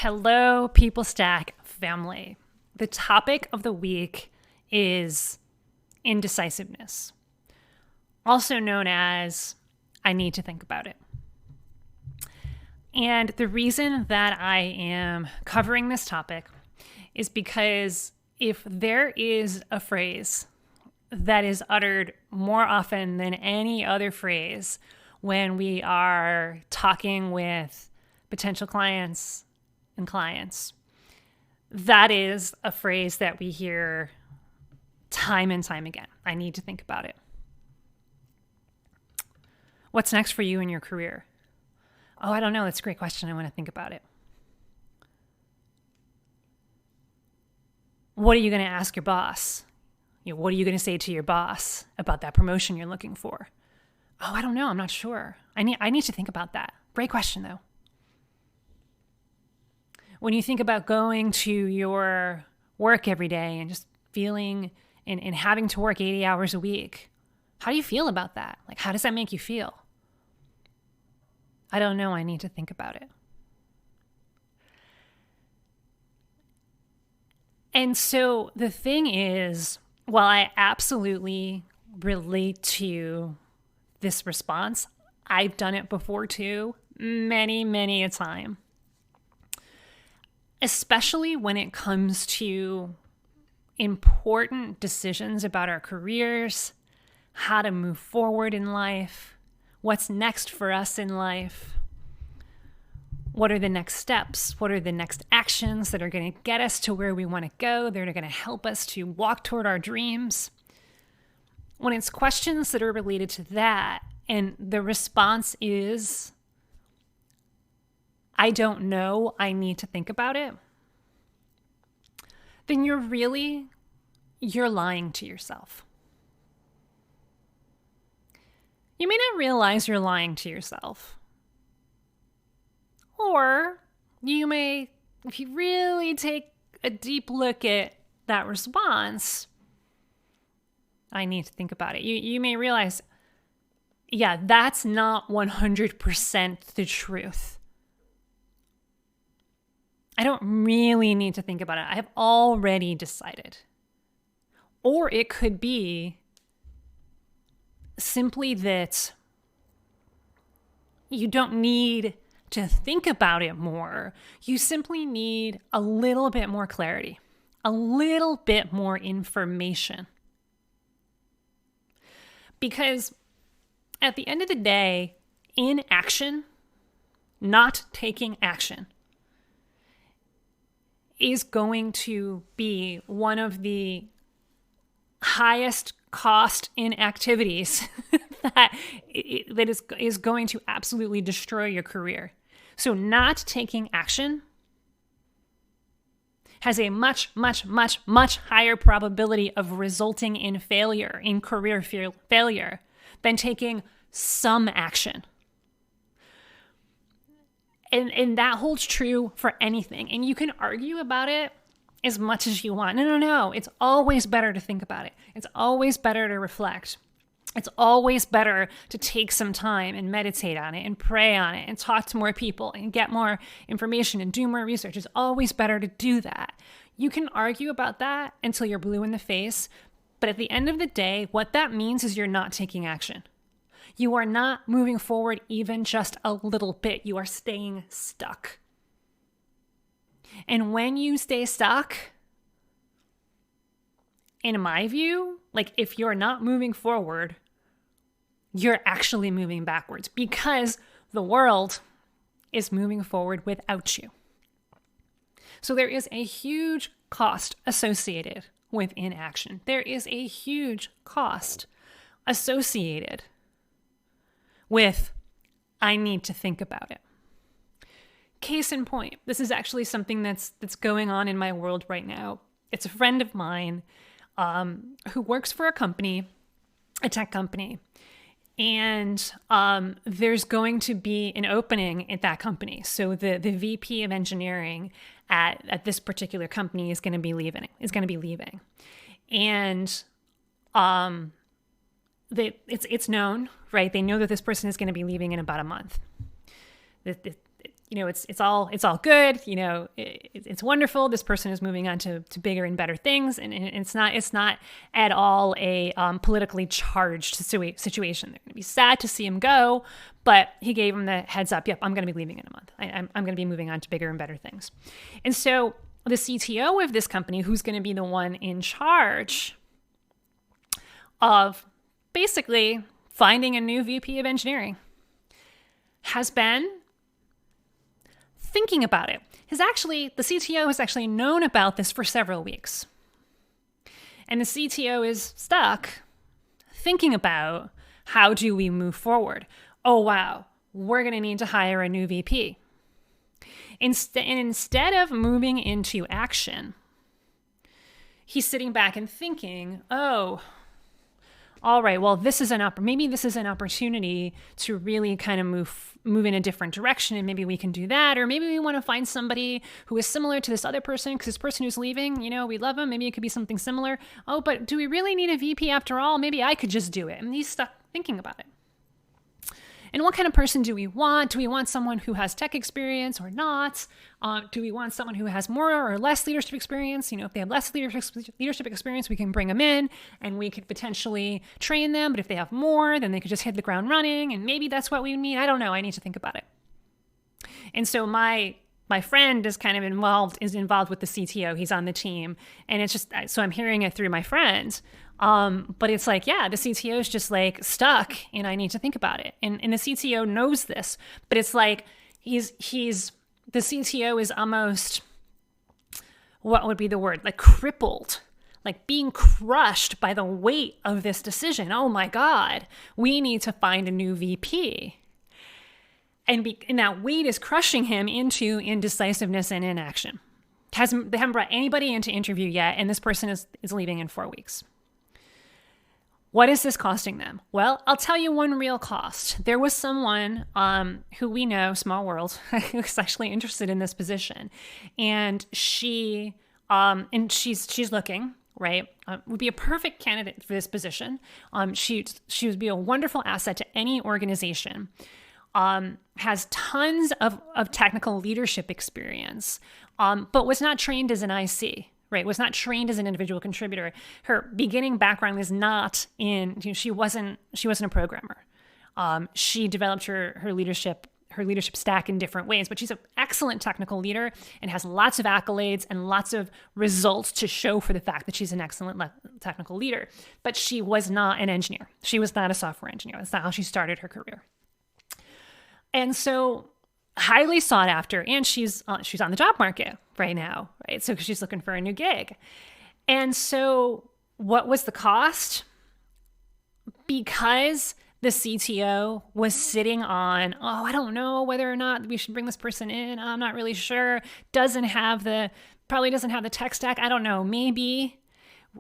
Hello, People Stack family. The topic of the week is indecisiveness, also known as I need to think about it. And the reason that I am covering this topic is because if there is a phrase that is uttered more often than any other phrase when we are talking with potential clients and clients, that is a phrase that we hear time and time again. I need to think about it. What's next for you in your career? Oh, I don't know. That's a great question. I want to think about it. What are you going to ask your boss? What are you going to say to your boss about that promotion you're looking for? Oh, I don't know. I'm not sure. I need to think about that. Great question, though. When you think about going to your work every day and just feeling and having to work 80 hours a week, how do you feel about that? Like, how does that make you feel? I don't know. I need to think about it. And so the thing is, while I absolutely relate to this response, I've done it before too, many a time. Especially when it comes to important decisions about our careers, how to move forward in life, what's next for us in life, what are the next steps, what are the next actions that are going to get us to where we want to go, that are going to help us to walk toward our dreams. When it's questions that are related to that, and the response is, I don't know, I need to think about it, then you're lying to yourself. You may not realize you're lying to yourself. Or you may, if you really take a deep look at that response, I need to think about it. You may realize, yeah, that's not 100% the truth. I don't really need to think about it. I have already decided. Or it could be simply that you don't need to think about it more. You simply need a little bit more clarity, a little bit more information. Because at the end of the day, inaction, not taking action, is going to be one of the highest cost inactivities that is going to absolutely destroy your career. So not taking action has a much higher probability of resulting in failure, in career failure, than taking some action. And that holds true for anything. And you can argue about it as much as you want. No. It's always better to think about it. It's always better to reflect. It's always better to take some time and meditate on it and pray on it and talk to more people and get more information and do more research. It's always better to do that. You can argue about that until you're blue in the face. But at the end of the day, what that means is you're not taking action. You are not moving forward even just a little bit. You are staying stuck. And when you stay stuck, in my view, like if you're not moving forward, you're actually moving backwards because the world is moving forward without you. So there is a huge cost associated with inaction. There is a huge cost associated with, I need to think about it. Case in point, this is actually something that's going on in my world right now. It's a friend of mine who works for a company, a tech company, and there's going to be an opening at that company. So the VP of engineering at this particular company is going to be leaving. And it's known, right? They know that this person is going to be leaving in about a month. it's all good. It's wonderful. This person is moving on to bigger and better things, and it's not at all a politically charged situation. They're going to be sad to see him go, but he gave him the heads up. Yep, I'm going to be leaving in a month. I'm going to be moving on to bigger and better things. And so the CTO of this company, who's going to be the one in charge of basically finding a new VP of engineering, has been thinking about it. The CTO has actually known about this for several weeks. And the CTO is stuck thinking about, how do we move forward? Oh, wow, we're going to need to hire a new VP. Instead of moving into action, he's sitting back and thinking, oh, all right, well, maybe this is an opportunity to really kind of move in a different direction, and maybe we can do that. Or maybe we want to find somebody who is similar to this other person, because this person who's leaving, we love him. Maybe it could be something similar. Oh, but do we really need a VP after all? Maybe I could just do it. And he's stuck thinking about it. And what kind of person do we want? Do we want someone who has tech experience or not? Do we want someone who has more or less leadership experience? If they have less leadership experience, we can bring them in and we could potentially train them. But if they have more, then they could just hit the ground running. And maybe that's what we need. I don't know. I need to think about it. And so my friend is kind of involved with the CTO. He's on the team. And it's just, so I'm hearing it through my friend. But it's like, yeah, the CTO is just like stuck and I need to think about it. And the CTO knows this, but it's like, the CTO is almost, what would be the word? Like crippled, like being crushed by the weight of this decision. Oh my God, we need to find a new VP. And that weight is crushing him into indecisiveness and inaction. They haven't brought anybody in to interview yet, and this person is leaving in 4 weeks. What is this costing them? Well, I'll tell you one real cost. There was someone who we know, small world, who was actually interested in this position, and she's looking, right? Would be a perfect candidate for this position. She would be a wonderful asset to any organization. Has tons of technical leadership experience, but was not trained as an IC. Right, was not trained as an individual contributor. Her beginning background is not in. She wasn't a programmer. She developed her leadership stack in different ways. But she's an excellent technical leader and has lots of accolades and lots of results to show for the fact that she's an excellent technical leader. But she was not an engineer. She was not a software engineer. That's not how she started her career. And so, highly sought after, and she's on the job market right now, right? So she's looking for a new gig. And so what was the cost? Because the CTO was sitting on, I don't know whether or not we should bring this person in. I'm not really sure. Probably doesn't have the tech stack. I don't know. Maybe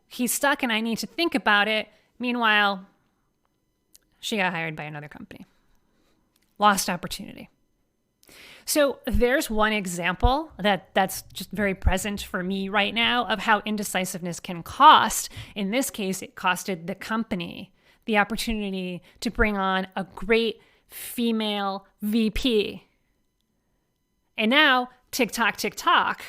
he's stuck and I need to think about it. Meanwhile, she got hired by another company. Lost opportunity. So there's one example that's just very present for me right now of how indecisiveness can cost. In this case, it costed the company the opportunity to bring on a great female VP. And now, tick tock,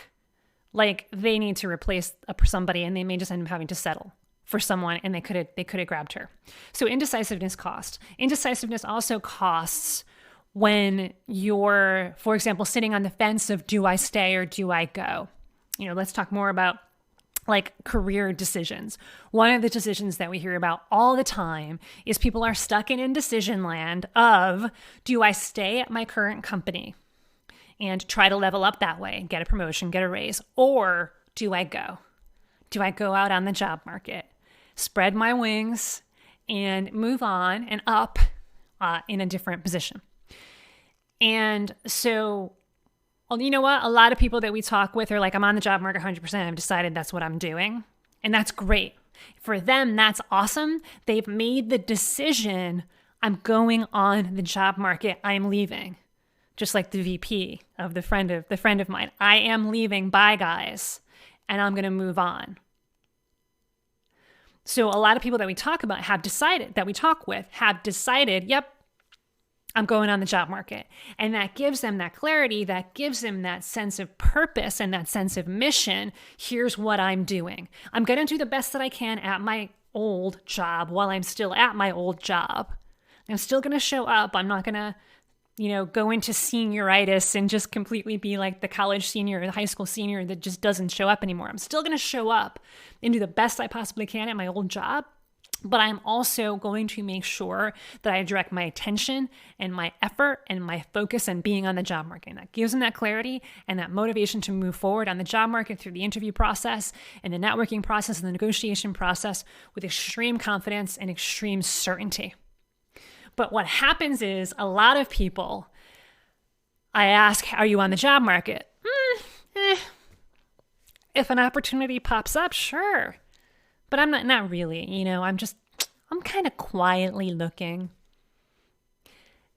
like they need to replace somebody and they may just end up having to settle for someone and they could have grabbed her. So indecisiveness cost. Indecisiveness also costs when you're, for example, sitting on the fence of do I stay or do I go? Let's talk more about like career decisions. One of the decisions that we hear about all the time is people are stuck in indecision land of, do I stay at my current company and try to level up that way, get a promotion, get a raise, or do I go? Do I go out on the job market, spread my wings and move on and up in a different position? And so, well, you know what? A lot of people that we talk with are like, I'm on the job market 100%. I've decided that's what I'm doing. And that's great. For them, that's awesome. They've made the decision. I'm going on the job market. I'm leaving. Just like the VP of the friend of mine. I am leaving. Bye, guys. And I'm going to move on. So a lot of people that we talk with have decided, yep, I'm going on the job market. And that gives them that clarity, that gives them that sense of purpose and that sense of mission. Here's what I'm doing. I'm going to do the best that I can at my old job while I'm still at my old job. I'm still going to show up. I'm not going to, go into senioritis and just completely be like the college senior or the high school senior that just doesn't show up anymore. I'm still going to show up and do the best I possibly can at my old job. But I'm also going to make sure that I direct my attention and my effort and my focus on being on the job market. And that gives them that clarity and that motivation to move forward on the job market through the interview process and the networking process and the negotiation process with extreme confidence and extreme certainty. But what happens is a lot of people, I ask, are you on the job market? If an opportunity pops up, sure. But I'm not really, I'm kind of quietly looking.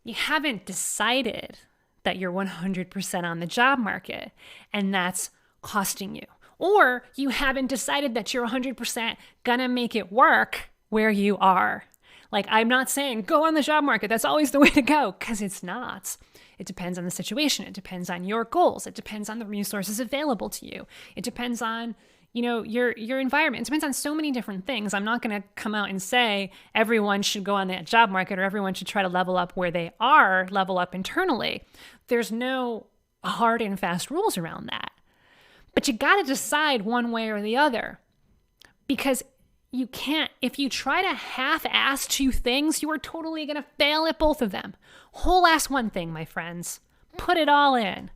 You haven't decided that you're 100% on the job market, and that's costing you. Or you haven't decided that you're 100% gonna make it work where you are. Like, I'm not saying go on the job market. That's always the way to go, because it's not. It depends on the situation. It depends on your goals. It depends on the resources available to you. It depends on, your environment. It depends on so many different things. I'm not going to come out and say everyone should go on that job market or everyone should try to level up where they are, level up internally. There's no hard and fast rules around that. But you got to decide one way or the other, because you can't, if you try to half-ass two things, you are totally going to fail at both of them. Whole ass one thing, my friends. Put it all in.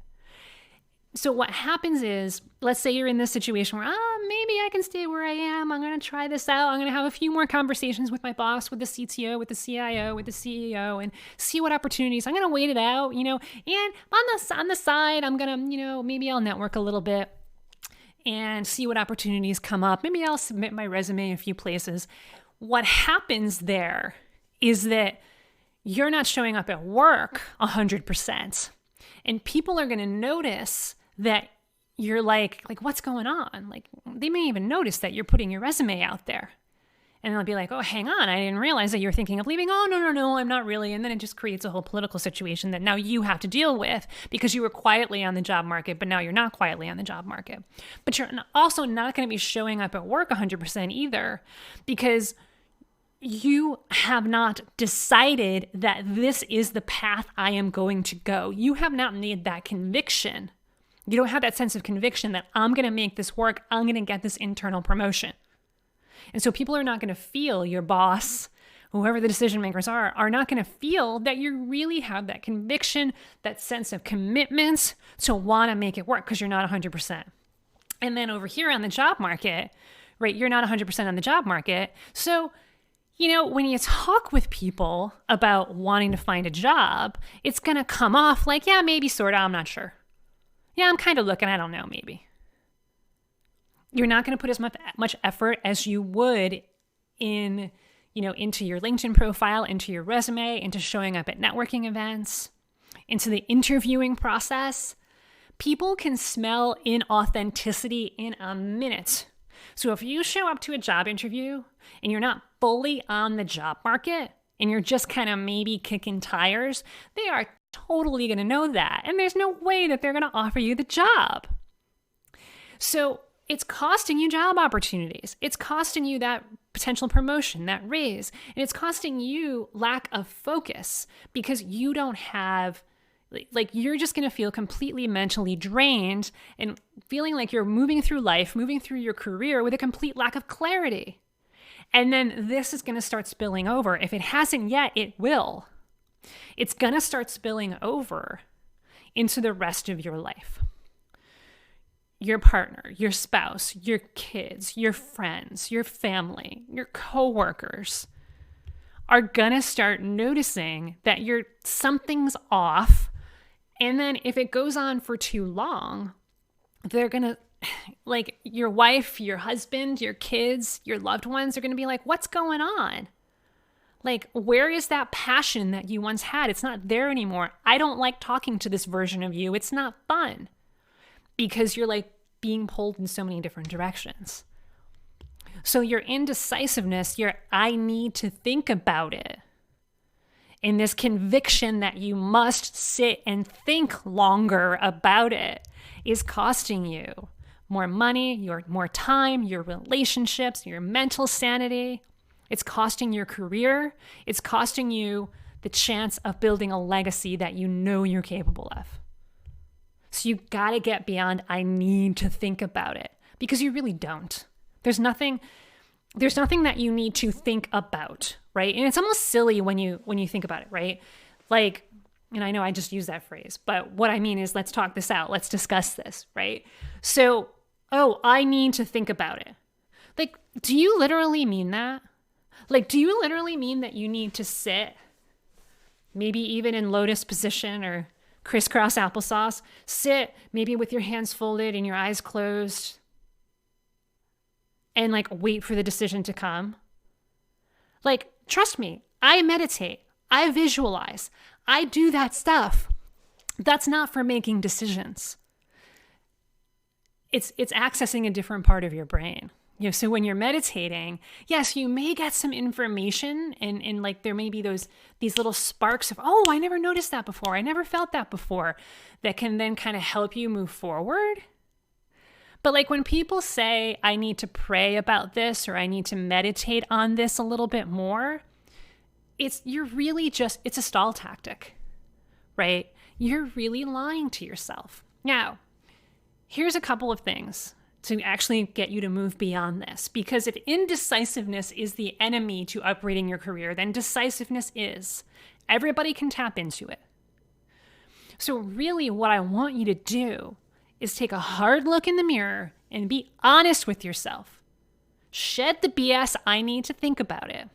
So what happens is, let's say you're in this situation where, maybe I can stay where I am. I'm going to try this out. I'm going to have a few more conversations with my boss, with the CTO, with the CIO, with the CEO, and see what opportunities. I'm going to wait it out, and on the side, I'm going to, maybe I'll network a little bit and see what opportunities come up. Maybe I'll submit my resume in a few places. What happens there is that you're not showing up at work 100%. And people are going to notice that you're like, what's going on? Like, they may even notice that you're putting your resume out there. And they'll be like, oh, hang on, I didn't realize that you're thinking of leaving. Oh, no, I'm not really. And then it just creates a whole political situation that now you have to deal with because you were quietly on the job market, but now you're not quietly on the job market. But you're also not going to be showing up at work 100% either, because you have not decided that this is the path I am going to go. You have not made that conviction. You don't have that sense of conviction that I'm going to make this work. I'm going to get this internal promotion. And so people are not going to feel, your boss, whoever the decision makers are not going to feel that you really have that conviction, that sense of commitment to want to make it work, because you're not 100%. And then over here on the job market, right, you're not 100% on the job market. So, when you talk with people about wanting to find a job, it's going to come off like, yeah, maybe, sort of, I'm not sure. Yeah, I'm kind of looking, I don't know, maybe. You're not going to put as much effort as you would into your LinkedIn profile, into your resume, into showing up at networking events, into the interviewing process. People can smell inauthenticity in a minute. So if you show up to a job interview and you're not fully on the job market and you're just kind of maybe kicking tires, they are totally going to know that. And there's no way that they're going to offer you the job. So it's costing you job opportunities. It's costing you that potential promotion, that raise. And it's costing you lack of focus, because you don't have, you're just going to feel completely mentally drained and feeling like you're moving through life, moving through your career with a complete lack of clarity. And then this is going to start spilling over. If it hasn't yet, it will. It's going to start spilling over into the rest of your life. Your partner, your spouse, your kids, your friends, your family, your coworkers are gonna start noticing that something's off. And then if it goes on for too long, they're gonna, your wife, your husband, your kids, your loved ones are gonna be like, what's going on? Where is that passion that you once had? It's not there anymore. I don't like talking to this version of you. It's not fun. Because you're being pulled in so many different directions. So your indecisiveness, I need to think about it, And this conviction that you must sit and think longer about it is costing you more money, more time, your relationships, your mental sanity. It's costing your career. It's costing you the chance of building a legacy that you know you're capable of. So you got to get beyond, I need to think about it, because you really don't. There's nothing that you need to think about, right? And it's almost silly when you think about it, right? Like, and I know I just used that phrase, but what I mean is, let's talk this out. Let's discuss this, right? So, oh, I need to think about it. Like, do you literally mean that? Like, do you literally mean that you need to sit, maybe even in lotus position or crisscross applesauce, sit maybe with your hands folded and your eyes closed, and like wait for the decision to come? Like, trust me, I meditate, I visualize, I do that stuff. That's not for making decisions. It's accessing a different part of your brain. So when you're meditating, yes, you may get some information and like there may be these little sparks of, oh, I never noticed that before. I never felt that before, that can then kind of help you move forward. But like when people say, I need to pray about this or I need to meditate on this a little bit more, it's a stall tactic, right? You're really lying to yourself. Now, here's a couple of things to actually get you to move beyond this. Because if indecisiveness is the enemy to upgrading your career, then decisiveness is. Everybody can tap into it. So really what I want you to do is take a hard look in the mirror and be honest with yourself. Shed the BS, I need to think about it.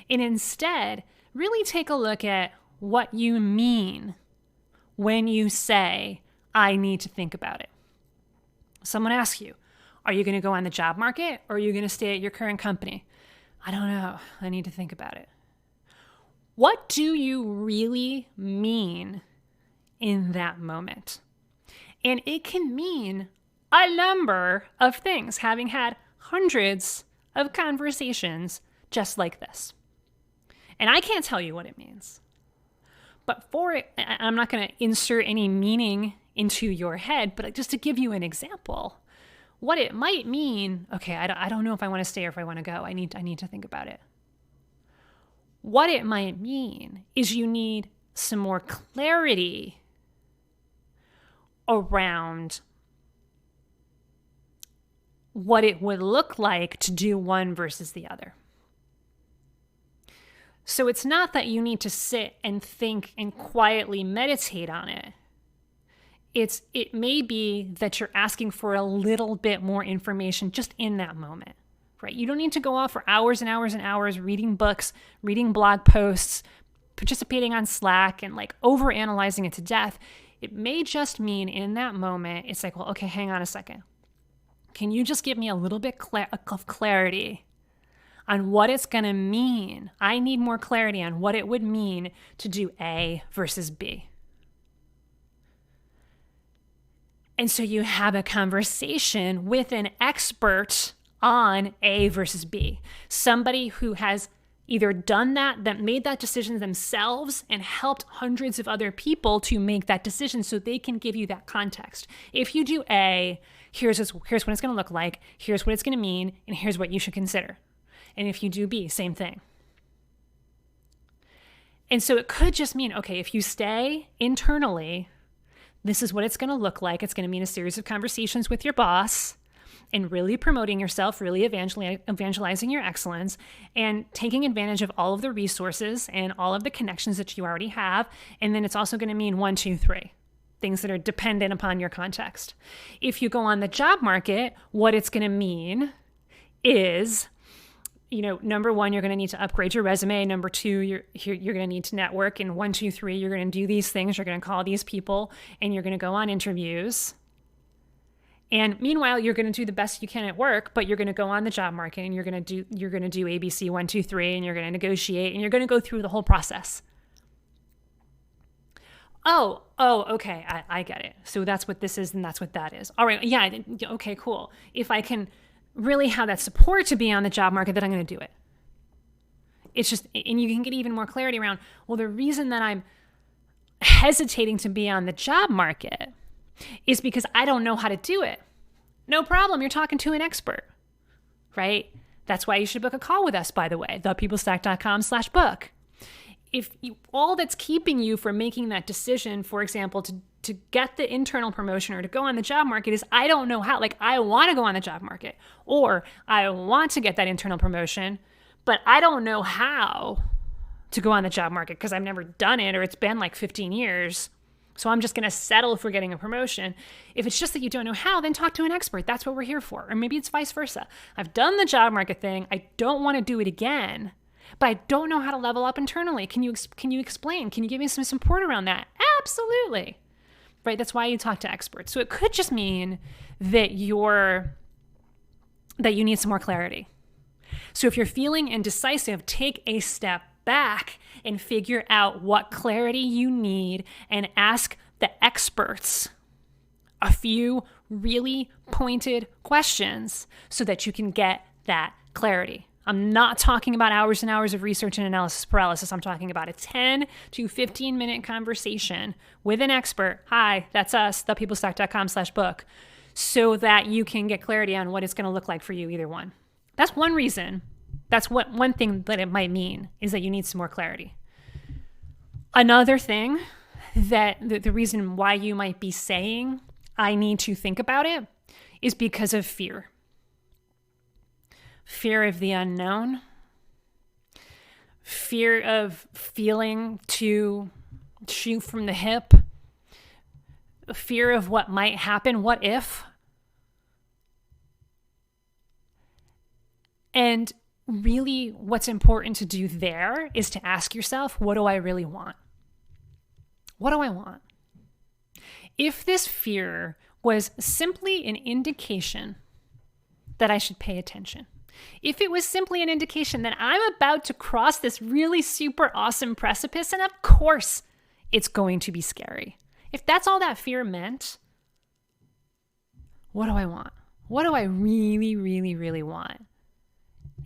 And instead, really take a look at what you mean when you say, I need to think about it. Someone asks you, are you going to go on the job market or are you going to stay at your current company? I don't know. I need to think about it. What do you really mean in that moment? And it can mean a number of things, having had hundreds of conversations just like this. And I can't tell you what it means. But for it, I'm not going to insert any meaning into your head, but just to give you an example, what it might mean, okay, I don't know if I want to stay or if I want to go. I need to think about it. What it might mean is you need some more clarity around what it would look like to do one versus the other. So it's not that you need to sit and think and quietly meditate on it. It may be that you're asking for a little bit more information just in that moment, right? You don't need to go off for hours and hours and hours reading books, reading blog posts, participating on Slack, and like overanalyzing it to death. It may just mean in that moment, it's like, well, okay, hang on a second. Can you just give me a little bit of clarity on what it's going to mean? I need more clarity on what it would mean to do A versus B. And so you have a conversation with an expert on A versus B, somebody who has either done that made that decision themselves and helped hundreds of other people to make that decision so they can give you that context. If you do A, here's what it's going to look like, here's what it's going to mean, and here's what you should consider. And if you do B, same thing. And so it could just mean, okay, if you stay internally, this is what it's going to look like. It's going to mean a series of conversations with your boss and really promoting yourself, really evangelizing your excellence and taking advantage of all of the resources and all of the connections that you already have. And then it's also going to mean 1, 2, 3, things that are dependent upon your context. If you go on the job market, what it's going to mean is, number one, you're going to need to upgrade your resume. Number two, you're going to need to network. And 1, 2, 3, you're going to do these things. You're going to call these people and you're going to go on interviews. And meanwhile, you're going to do the best you can at work, but you're going to go on the job market and you're going to do ABC 1, 2, 3, and you're going to negotiate and you're going to go through the whole process. Oh, okay. I get it. So that's what this is and that's what that is. All right. Yeah. Okay, cool. If I can really have that support to be on the job market, then I'm going to do it. It's just, and you can get even more clarity around, well, the reason that I'm hesitating to be on the job market is because I don't know how to do it. No problem. You're talking to an expert, right? That's why you should book a call with us, by the way, thepeoplestack.com/book. If all that's keeping you from making that decision, for example, to get the internal promotion or to go on the job market is I don't know how. Like, I want to go on the job market, or I want to get that internal promotion, but I don't know how to go on the job market because I've never done it, or it's been like 15 years. So I'm just going to settle for getting a promotion. If it's just that you don't know how, then talk to an expert. That's what we're here for. Or maybe it's vice versa. I've done the job market thing. I don't want to do it again, but I don't know how to level up internally. Can you explain? Can you give me some support around that? Absolutely. Right? That's why you talk to experts. So it could just mean that you need some more clarity. So if you're feeling indecisive, take a step back and figure out what clarity you need and ask the experts a few really pointed questions so that you can get that clarity. I'm not talking about hours and hours of research and analysis paralysis. I'm talking about a 10 to 15 minute conversation with an expert. Hi, that's us, thepeoplestack.com/book, so that you can get clarity on what it's going to look like for you, either one. That's one reason. That's one thing that it might mean, is that you need some more clarity. Another thing that the reason why you might be saying, I need to think about it, is because of fear. Fear of the unknown. Fear of feeling to shoot from the hip. Fear of what might happen. What if? And really, what's important to do there is to ask yourself, what do I really want? What do I want? If this fear was simply an indication that I should pay attention, if it was simply an indication that I'm about to cross this really super awesome precipice, and of course it's going to be scary. If that's all that fear meant, what do I want? What do I really, really, really want?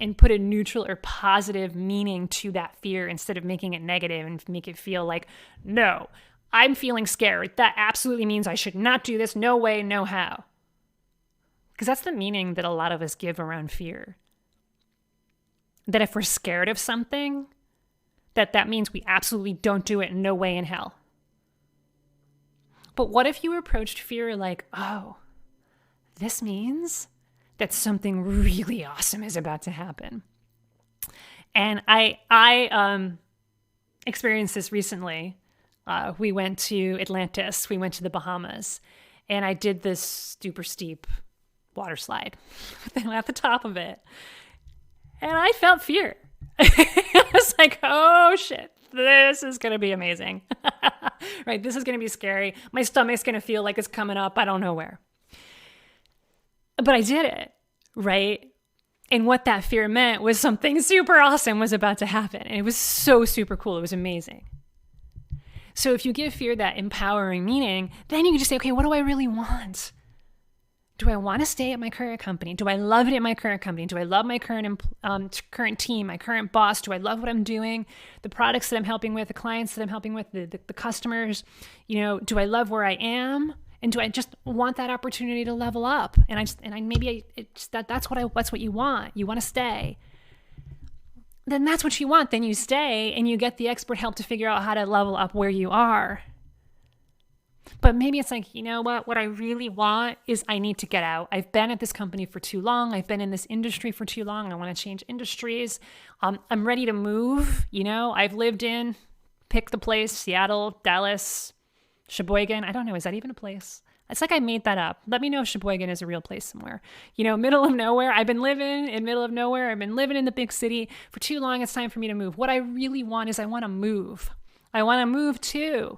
And put a neutral or positive meaning to that fear instead of making it negative and make it feel like, no, I'm feeling scared. That absolutely means I should not do this. No way, no how. Because that's the meaning that a lot of us give around fear. That if we're scared of something, that means we absolutely don't do it. No way in hell. But what if you approached fear like, oh, this means that something really awesome is about to happen? And I experienced this recently. We went to Atlantis. We went to the Bahamas. And I did this super steep water slide at the top of it. And I felt fear. I was like, oh shit, this is going to be amazing. Right? This is going to be scary. My stomach's going to feel like it's coming up. I don't know where. But I did it, right? And what that fear meant was something super awesome was about to happen. And it was so super cool. It was amazing. So if you give fear that empowering meaning, then you can just say, okay, what do I really want? Do I want to stay at my current company? Do I love it at my current company? Do I love my current team, my current boss? Do I love what I'm doing? The products that I'm helping with, the clients that I'm helping with, the customers? Do I love where I am? And do I just want that opportunity to level up? That's what you want. You want to stay. Then that's what you want. Then you stay and you get the expert help to figure out how to level up where you are. But maybe it's like, you know what I really want is I need to get out. I've been at this company for too long. I've been in this industry for too long. I want to change industries. I'm ready to move. I've lived in, pick the place, Seattle, Dallas, Sheboygan. I don't know. Is that even a place? It's like I made that up. Let me know if Sheboygan is a real place somewhere. Middle of nowhere. I've been living in middle of nowhere. I've been living in the big city for too long. It's time for me to move. What I really want is I want to move. I want to move to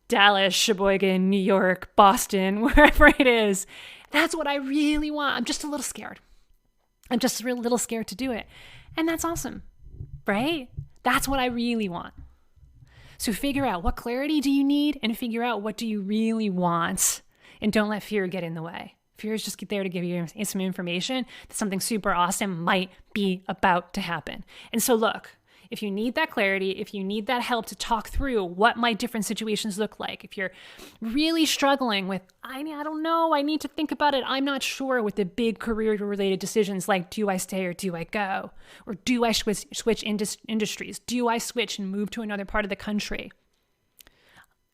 Dallas, Sheboygan, New York, Boston, wherever it is. That's what I really want. I'm just a little scared. I'm just a little scared to do it. And that's awesome, right? That's what I really want. So figure out what clarity do you need and figure out what do you really want, and don't let fear get in the way. Fear is just there to give you some information that something super awesome might be about to happen. And so look, if you need that clarity, if you need that help to talk through what might different situations look like, if you're really struggling with, I don't know, I need to think about it, I'm not sure with the big career-related decisions like, do I stay or do I go? Or do I switch industries? Do I switch and move to another part of the country?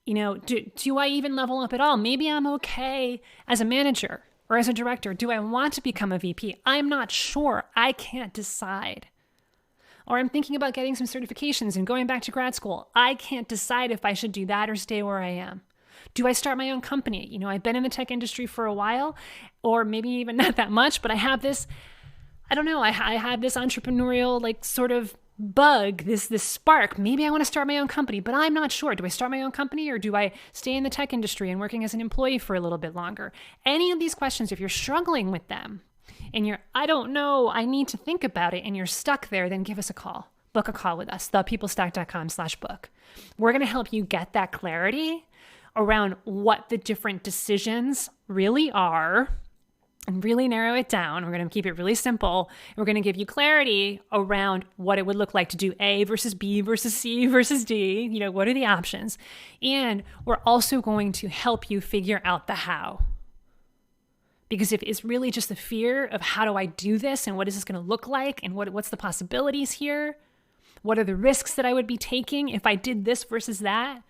Do I even level up at all? Maybe I'm okay as a manager or as a director. Do I want to become a VP? I'm not sure. I can't decide. Or I'm thinking about getting some certifications and going back to grad school. I can't decide if I should do that or stay where I am. Do I start my own company? I've been in the tech industry for a while, or maybe even not that much, but I have this, I have this entrepreneurial sort of bug, this spark. Maybe I want to start my own company, but I'm not sure. Do I start my own company or do I stay in the tech industry and working as an employee for a little bit longer? Any of these questions, if you're struggling with them, and I don't know, I need to think about it, and you're stuck there, then give us a call. Book a call with us, thepeoplestack.com/book. We're going to help you get that clarity around what the different decisions really are and really narrow it down. We're going to keep it really simple. We're going to give you clarity around what it would look like to do A versus B versus C versus D. What are the options? And we're also going to help you figure out the how. Because if it's really just the fear of how do I do this and what is this going to look like and what's the possibilities here? What are the risks that I would be taking if I did this versus that?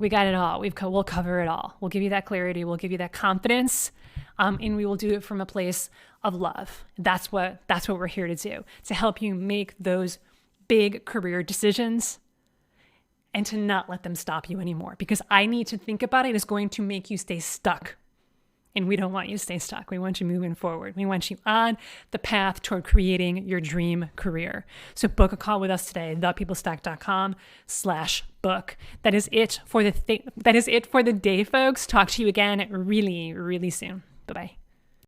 We got it all. We'll cover it all. We'll give you that clarity. We'll give you that confidence, and we will do it from a place of love. That's what we're here to do, to help you make those big career decisions and to not let them stop you anymore. Because I need to think about it is going to make you stay stuck. And we don't want you to stay stuck. We want you moving forward. We want you on the path toward creating your dream career. So book a call with us today, thepeoplestack.com/book. That is it for the day, folks. Talk to you again really, really soon. Bye-bye.